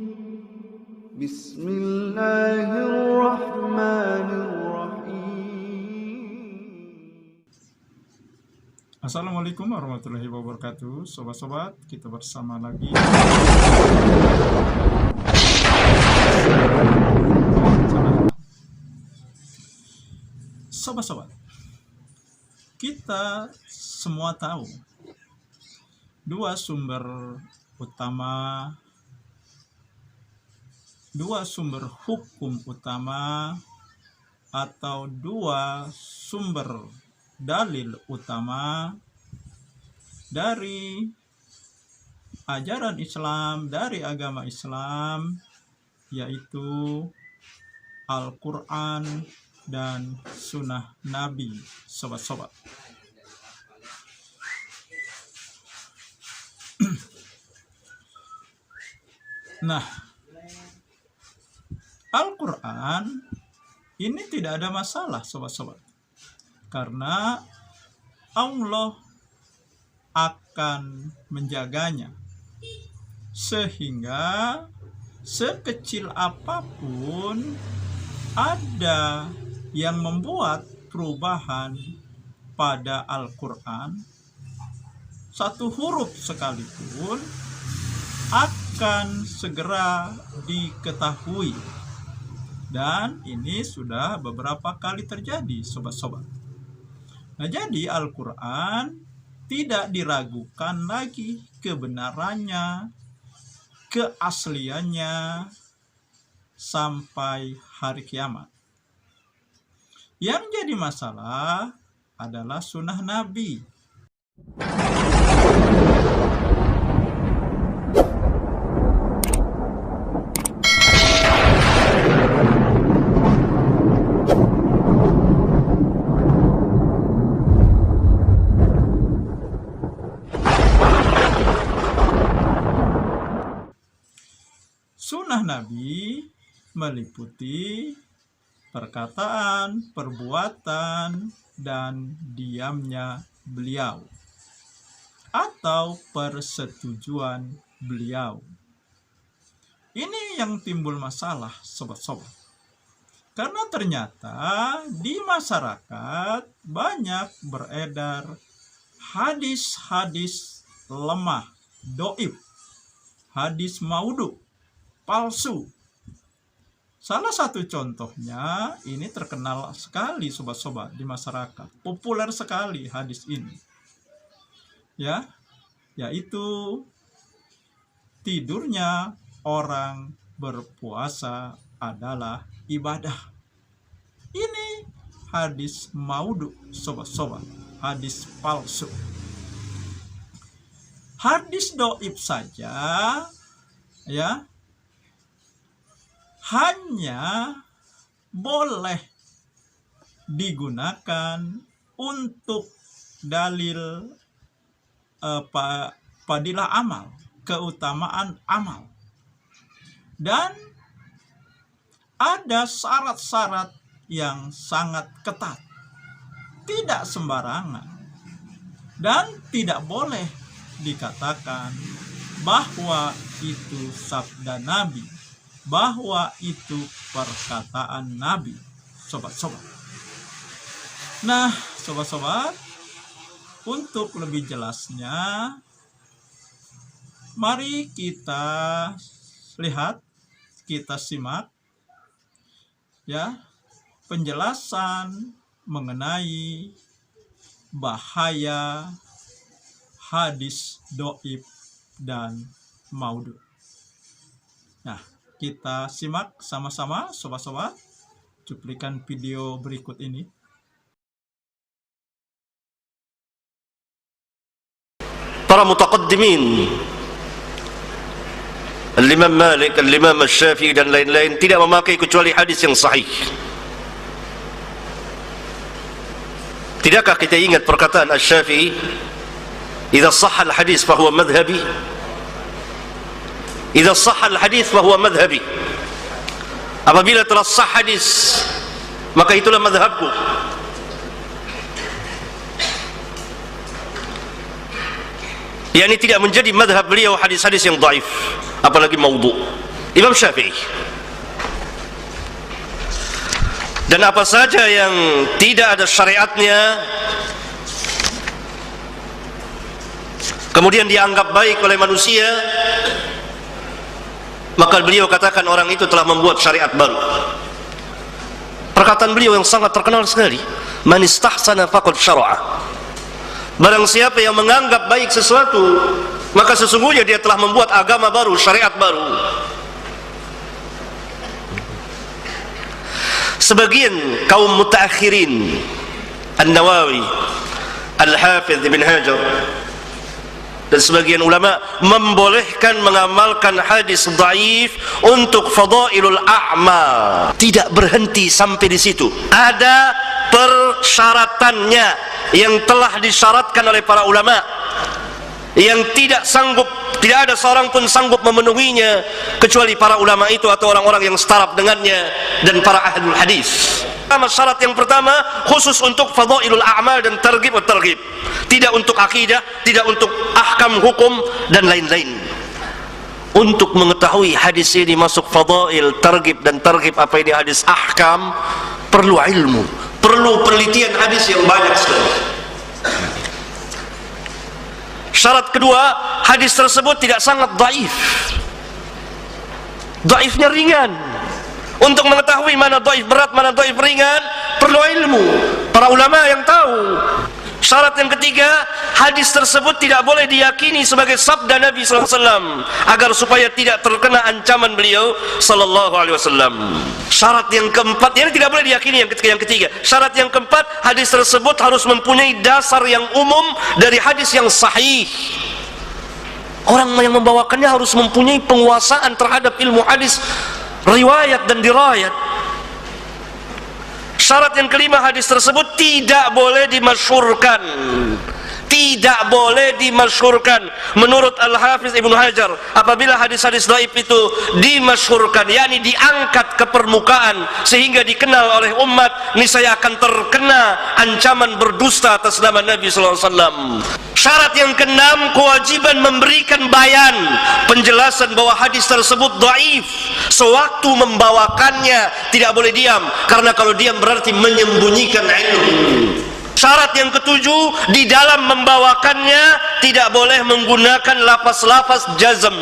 Bismillahirrahmanirrahim. Assalamualaikum warahmatullahi wabarakatuh. Sobat-sobat, kita bersama lagi. Sobat-sobat, kita semua tahu dua sumber hukum utama atau dua sumber dalil utama dari ajaran Islam, dari agama Islam, yaitu Al-Quran dan Sunnah Nabi, sobat-sobat. Nah, Al-Quran ini tidak ada masalah, sobat-sobat, karena Allah akan menjaganya, sehingga sekecil apapun ada yang membuat perubahan pada Al-Quran, satu huruf sekalipun akan segera diketahui. Dan ini sudah beberapa kali terjadi, sobat-sobat. Nah, jadi Al-Quran tidak diragukan lagi kebenarannya, keasliannya sampai hari kiamat. Yang jadi masalah adalah Sunnah Nabi. Sunnah Nabi meliputi perkataan, perbuatan, dan diamnya beliau atau persetujuan beliau. Ini yang timbul masalah, sobat-sobat. Karena ternyata di masyarakat banyak beredar hadis-hadis lemah, doib, hadis maudhu, palsu. Salah satu contohnya, ini terkenal sekali, sobat-sobat, di masyarakat. Populer sekali hadis ini. Ya, yaitu tidurnya orang berpuasa adalah ibadah. Ini hadis maudhu, sobat-sobat, hadis palsu. Hadis doib saja, ya, hanya boleh digunakan untuk dalil fadilah amal, keutamaan amal. Dan ada syarat-syarat yang sangat ketat, tidak sembarangan, dan tidak boleh dikatakan bahwa itu sabda Nabi, bahwa itu perkataan Nabi, sobat-sobat. Nah, sobat-sobat, untuk lebih jelasnya, mari kita lihat, kita simak, ya, penjelasan mengenai bahaya hadis doib dan maudhu. Nah, kita simak sama-sama, sobat-sobat, cuplikan video berikut ini. Para mutaqaddimin, Al-Imam Malik, Al-Imam Syafi'i dan lain-lain tidak memakai kecuali hadis yang sahih. Tidakkah kita ingat perkataan Asy-Syafi'i, "Idza shahha al-hadis fa huwa madhhabi." Idza shahha al-hadis fa huwa madhhabi. Apabila telah sah hadis, maka itulah madhabku. yakni tidak menjadi madhab beliau hadis-hadis yang dhaif, apalagi maudhu. Imam Syafi'i. Dan apa saja yang tidak ada syariatnya kemudian dianggap baik oleh manusia, maka beliau katakan orang itu telah membuat syariat baru. Perkataan beliau yang sangat terkenal sekali, man istahsana faqad syara'a. Barang siapa yang menganggap baik sesuatu, maka sesungguhnya dia telah membuat agama baru, syariat baru. Sebagian kaum mutaakhirin, An-Nawawi, Al-Hafidh Ibn Hajar, dan sebagian ulama membolehkan mengamalkan hadis dhaif untuk fadailul a'mal. Tidak berhenti sampai di situ. Ada persyaratannya yang telah disyaratkan oleh para ulama, yang tidak ada seorang pun sanggup memenuhinya kecuali para ulama itu atau orang-orang yang setaraf dengannya dan para ahlul hadis. Syarat yang pertama khusus untuk fadailul a'mal dan targhib wa targhib, tidak untuk akidah, tidak untuk ahkam hukum dan lain-lain. Untuk mengetahui hadis ini masuk fadail, targhib dan targhib, apa ini hadis ahkam, perlu ilmu, perlu penelitian hadis yang banyak sekali. Syarat kedua, hadis tersebut tidak sangat dhaif. Dhaifnya ringan. Untuk mengetahui mana dhaif berat, mana dhaif ringan, perlu ilmu. Para ulama yang tahu. Syarat yang ketiga, hadis tersebut tidak boleh diyakini sebagai sabda Nabi sallallahu alaihi wasallam, agar supaya tidak terkena ancaman beliau sallallahu alaihi wasallam. Syarat yang keempat, ini tidak boleh diyakini yang ketiga. Syarat yang keempat, hadis tersebut harus mempunyai dasar yang umum dari hadis yang sahih. Orang yang membawakannya harus mempunyai penguasaan terhadap ilmu hadis, riwayat dan dirayat. Syarat yang kelima, hadis tersebut tidak boleh dimasyhurkan. Tidak boleh dimasyhurkan. Menurut Al-Hafiz Ibnu Hajar, apabila hadis-hadis dhaif itu dimasyhurkan, yakni diangkat ke permukaan sehingga dikenal oleh umat, niscaya akan terkena ancaman berdusta atas nama Nabi sallallahu alaihi wasallam. Syarat yang keenam, kewajiban memberikan bayan, penjelasan bahwa hadis tersebut dhaif. Sewaktu membawakannya tidak boleh diam, karena kalau diam berarti menyembunyikan ilmu. Syarat yang ketujuh, di dalam membawakannya tidak boleh menggunakan lafaz-lafaz jazm,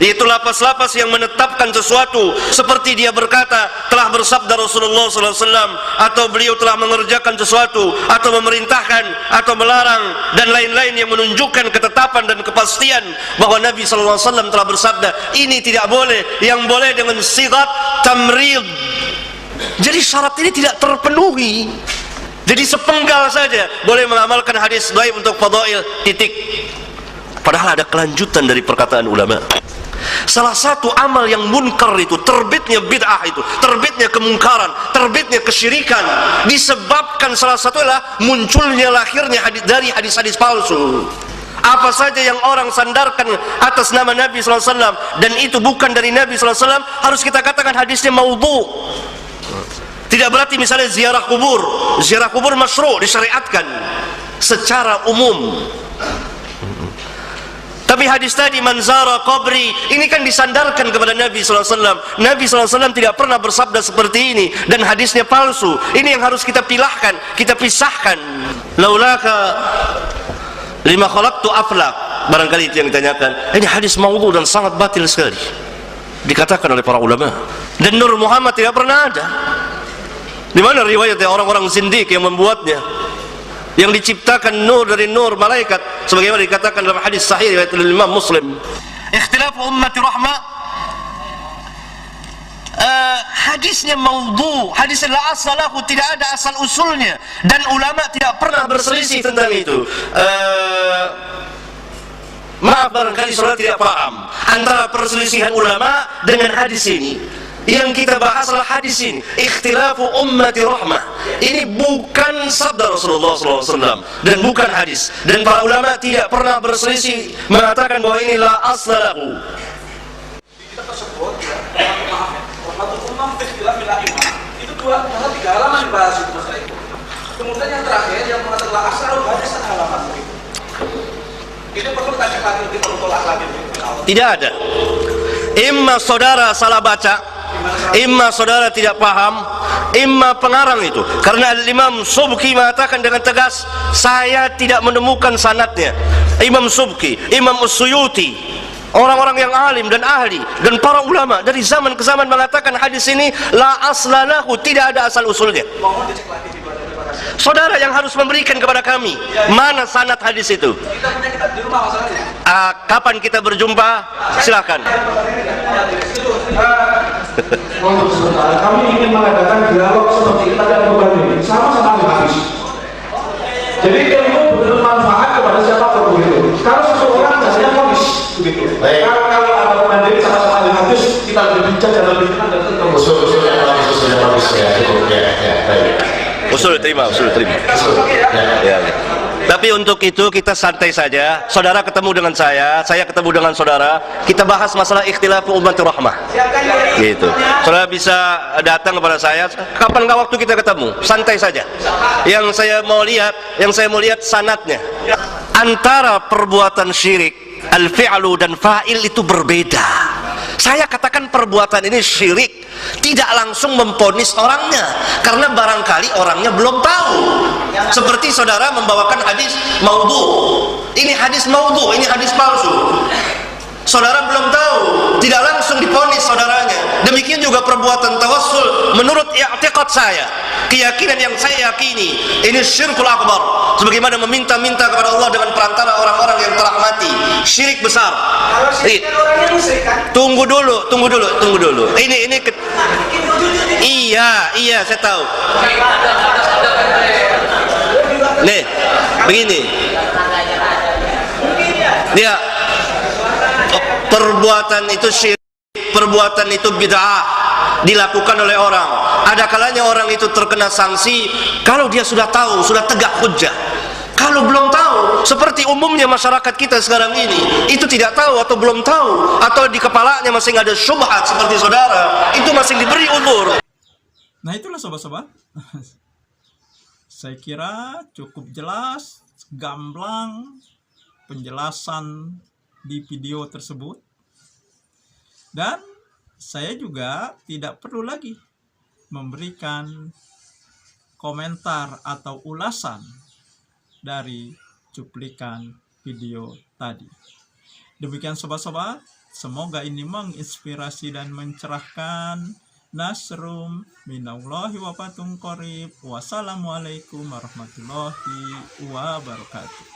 yaitu lafaz-lafaz yang menetapkan sesuatu, seperti dia berkata telah bersabda Rasulullah SAW, atau beliau telah mengerjakan sesuatu, atau memerintahkan, atau melarang, dan lain-lain yang menunjukkan ketetapan dan kepastian bahwa Nabi SAW telah bersabda. Ini tidak boleh. Yang boleh dengan sigat tamrid. Jadi syarat ini tidak terpenuhi. Jadi sepenggal saja boleh mengamalkan hadis dhaif untuk fadail, titik. Padahal ada kelanjutan dari perkataan ulama. Salah satu amal yang munkar itu, terbitnya bid'ah itu, terbitnya kemungkaran, terbitnya kesyirikan, disebabkan salah satu adalah munculnya, lahirnya dari hadis-hadis palsu. Apa saja yang orang sandarkan atas nama Nabi SAW dan itu bukan dari Nabi SAW, harus kita katakan hadisnya maudhu. Tidak berarti misalnya ziarah kubur masyru', disyariatkan secara umum. Tapi hadis tadi man zara qabri, ini kan disandarkan kepada Nabi SAW. Nabi SAW tidak pernah bersabda seperti ini, dan hadisnya palsu. Ini yang harus kita pilahkan, kita pisahkan. Laulaka lima khalaqtu aflak, barangkali itu yang ditanyakan. Ini hadis maudhu dan sangat batil sekali, dikatakan oleh para ulama. Dan Nur Muhammad tidak pernah ada. Di mana riwayatnya orang-orang zindik yang membuatnya, yang diciptakan nur dari nur malaikat, sebagaimana dikatakan dalam hadis sahih riwayat Imam Muslim. Ikhtilafu ummati rahmah, hadisnya maudhu, hadisnya la asalahu, tidak ada asal usulnya, dan ulama tidak pernah berselisih tentang itu. Maaf barangkali saudara tidak paham antara perselisihan ulama dengan hadis ini. Yang kita bahas adalah hadis ini, ikhtilafu ummati rahmah. Ini bukan sabda Rasulullah SAW dan bukan hadis, dan para ulama tidak pernah berselisih mengatakan bahwa inilah aslahu. Kita tersebut ya, maaf ya, rahmatul ummah ikhtilaf bil a'imah, itu tiga halaman dibahas itu masalah itu. Kemudian yang terakhir yang mengatakan asal hadis dan halaman itu perlu tanya lagi, perlu tolak lagi. Tidak ada. Imma saudara salah baca, imma saudara tidak paham, imma pengarang itu. Karena Imam Subki mengatakan dengan tegas, saya tidak menemukan sanadnya. Imam Subki, Imam Suyuti, orang-orang yang alim dan ahli dan para ulama dari zaman ke zaman mengatakan hadis ini la aslalahu, tidak ada asal usulnya. Mohon dicek lagi di luar. Terima kasih. Saudara yang harus memberikan kepada kami mana sanad hadis itu. Kita punya kitab di rumah masalahnya. Kapan kita berjumpa? Silakan. Untuk sementara kami ingin mengadakan dialog seperti kita dan bukan ini sama-sama habis. Jadi ilmu benar manfaat kepada siapapun begitu. Kalau seseorang biasanya fokus begitu. Kalau ada mandiri sama-sama habis, kita berbincang dan lebih tenang dan tenang. Usul yang bagus ya, cukup ya, baik. Usul terima. Ya. Tapi untuk itu kita santai saja. Saudara ketemu dengan saya ketemu dengan saudara. Kita bahas masalah ikhtilaf ummatur rahmah. Gitu. Saudara bisa datang kepada saya. Kapan waktu kita ketemu? Santai saja. Yang saya mau lihat sanadnya. Antara perbuatan syirik, al-fi'lu dan fa'il itu berbeda. Saya katakan perbuatan ini syirik, tidak langsung memponis orangnya, karena barangkali orangnya belum tahu. Seperti saudara membawakan hadis maudhu, ini hadis maudhu, ini hadis palsu. Saudara belum tahu, tidak langsung diponis saudaranya. Demikian juga perbuatan tawassul menurut i'tiqad saya, keyakinan yang saya yakini, ini syirkul akbar. Sebagaimana meminta-minta kepada Allah dengan perantara orang-orang yang telah mati, syirik besar. Kalau syirik orangnya musyrik kan? Tunggu dulu. Iya, saya tahu. Nih, begini. Dia perbuatan itu syirik, perbuatan itu bid'ah dilakukan oleh orang. Ada kalanya orang itu terkena sanksi kalau dia sudah tahu, sudah tegak hujjah. Kalau belum tahu, seperti umumnya masyarakat kita sekarang ini, itu tidak tahu atau belum tahu, atau di kepalanya masih ada syubhat seperti saudara, itu masih diberi umur. Nah itulah sobat-sobat. Saya kira cukup jelas, gamblang penjelasan di video tersebut. Dan saya juga tidak perlu lagi memberikan komentar atau ulasan dari cuplikan video tadi. Demikian sobat-sobat, semoga ini menginspirasi dan mencerahkan. Nasrum minallahi wa fathun qarib. Wassalamualaikum warahmatullahi wabarakatuh.